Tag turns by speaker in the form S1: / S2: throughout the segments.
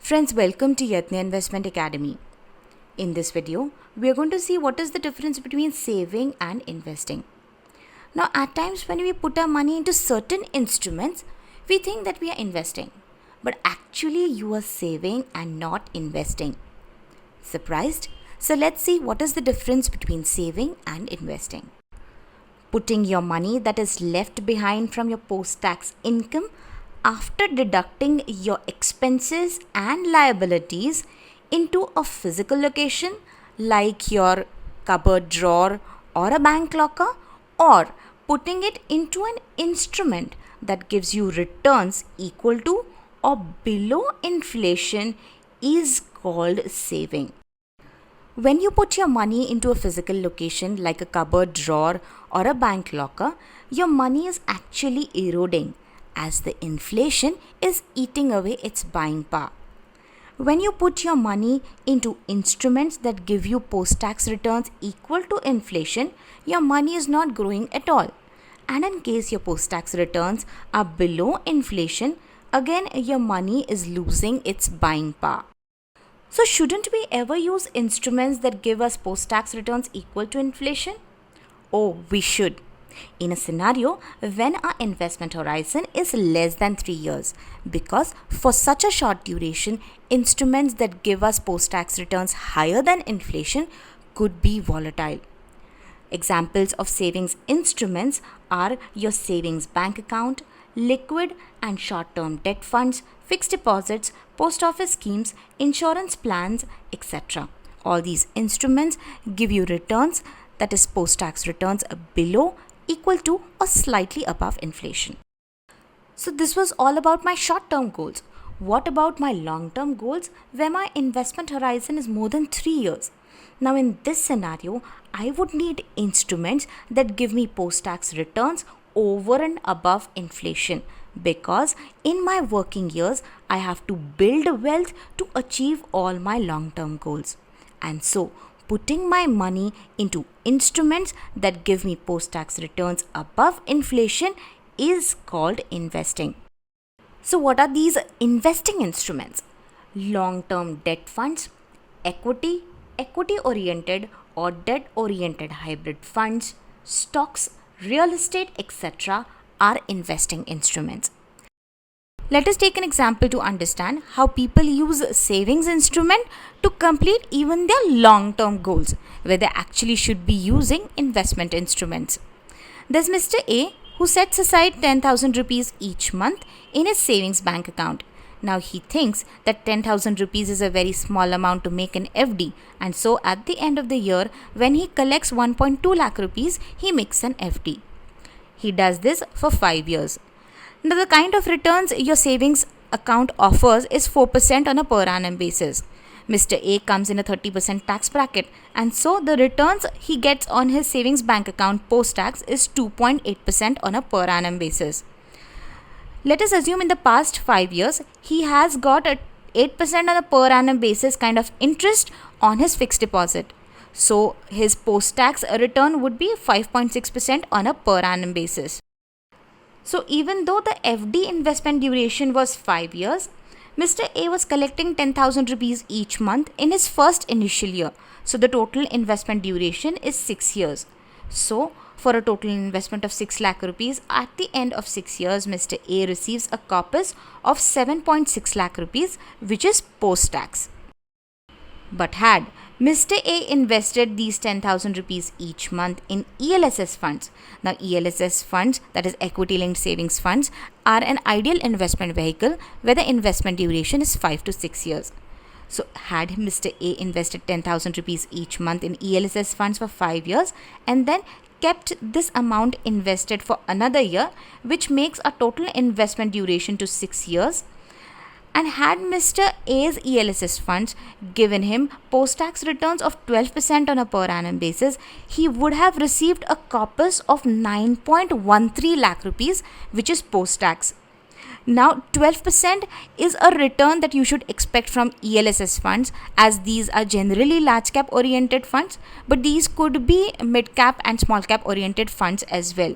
S1: Friends, welcome to Yadnya Investment Academy. In this video, we are going to see what is the difference between saving and investing. Now, at times when we put our money into certain instruments, we think that we are investing, but actually you are saving and not investing. Surprised? So let's see what is the difference between saving and investing. Putting your money that is left behind from your post-tax income after deducting your expenses and liabilities into a physical location like your cupboard drawer or a bank locker, or putting it into an instrument that gives you returns equal to or below inflation is called saving. When you put your money into a physical location like a cupboard drawer or a bank locker, your money is actually eroding as the inflation is eating away its buying power. When you put your money into instruments that give you post-tax returns equal to inflation, your money is not growing at all. And in case your post-tax returns are below inflation, again your money is losing its buying power. So shouldn't we ever use instruments that give us post-tax returns equal to inflation? Oh, we should. In a scenario when our investment horizon is less than 3 years, because for such a short duration, instruments that give us post-tax returns higher than inflation could be volatile. Examples of savings instruments are your savings bank account, liquid and short-term debt funds, fixed deposits, post office schemes, insurance plans, etc. All these instruments give you returns, that is post-tax returns below, equal to or slightly above inflation. So this was all about my short-term goals. What about my long-term goals where my investment horizon is more than 3 years? Now in this scenario, I would need instruments that give me post-tax returns over and above inflation, because in my working years, I have to build wealth to achieve all my long-term goals. And so, putting my money into instruments that give me post-tax returns above inflation is called investing. So what are these investing instruments? Long-term debt funds, equity-oriented or debt-oriented hybrid funds, stocks, real estate, etc. are investing instruments. Let us take an example to understand how people use savings instrument to complete even their long-term goals, where they actually should be using investment instruments. There's Mr. A who sets aside 10,000 rupees each month in his savings bank account. Now he thinks that 10,000 rupees is a very small amount to make an FD, and so at the end of the year, when he collects 1.2 lakh rupees, he makes an FD. He does this for 5 years. Now, the kind of returns your savings account offers is 4% on a per annum basis. Mr. A comes in a 30% tax bracket, and so the returns he gets on his savings bank account post-tax is 2.8% on a per annum basis. Let us assume in the past 5 years, he has got a 8% on a per annum basis kind of interest on his fixed deposit. So, his post-tax return would be 5.6% on a per annum basis. So even though the FD investment duration was 5 years, Mr. A was collecting 10,000 rupees each month in his first initial year. So the total investment duration is 6 years. So for a total investment of 6 lakh rupees, at the end of 6 years, Mr. A receives a corpus of 7.6 lakh rupees, which is post-tax. But had Mr. A invested these 10,000 rupees each month in ELSS funds. Now ELSS funds, that is equity linked savings funds, are an ideal investment vehicle where the investment duration is 5 to 6 years. So had Mr. A invested 10,000 rupees each month in ELSS funds for 5 years and then kept this amount invested for another year, which makes a total investment duration to 6 years, and had Mr. A's ELSS funds given him post-tax returns of 12% on a per annum basis, he would have received a corpus of 9.13 lakh rupees, which is post-tax. Now 12% is a return that you should expect from ELSS funds, as these are generally large cap oriented funds, but these could be mid cap and small cap oriented funds as well.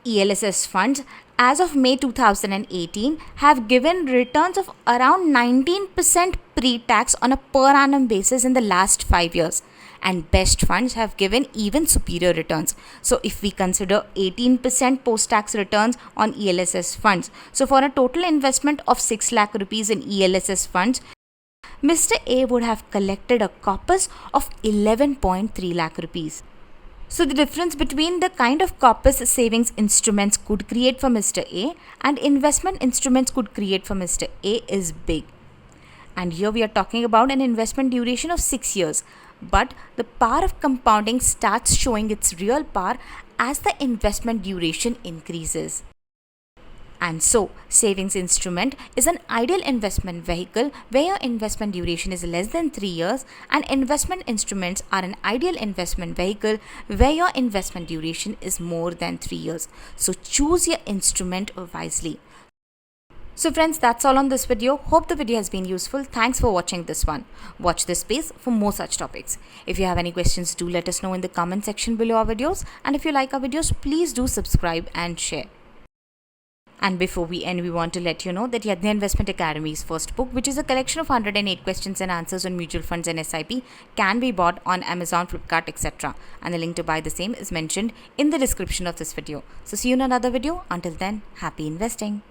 S1: ELSS funds as of May 2018 have given returns of around 19% pre-tax on a per annum basis in the last 5 years, and best funds have given even superior returns. So if we consider 18% post-tax returns on ELSS funds, so for a total investment of 6 lakh rupees in ELSS funds, Mr. A would have collected a corpus of 11.3 lakh rupees. So the difference between the kind of corpus savings instruments could create for Mr. A and investment instruments could create for Mr. A is big. And here we are talking about an investment duration of 6 years. But the power of compounding starts showing its real power as the investment duration increases. And so, savings instrument is an ideal investment vehicle where your investment duration is less than 3 years, and investment instruments are an ideal investment vehicle where your investment duration is more than 3 years. So choose your instrument wisely. So friends, that's all on this video. Hope the video has been useful. Thanks for watching this one. Watch this space for more such topics. If you have any questions, do let us know in the comment section below our videos. And if you like our videos, please do subscribe and share. And before we end, we want to let you know that Yadnya Investment Academy's first book, which is a collection of 108 questions and answers on mutual funds and SIP, can be bought on Amazon, Flipkart, etc. And the link to buy the same is mentioned in the description of this video. So see you in another video. Until then, happy investing.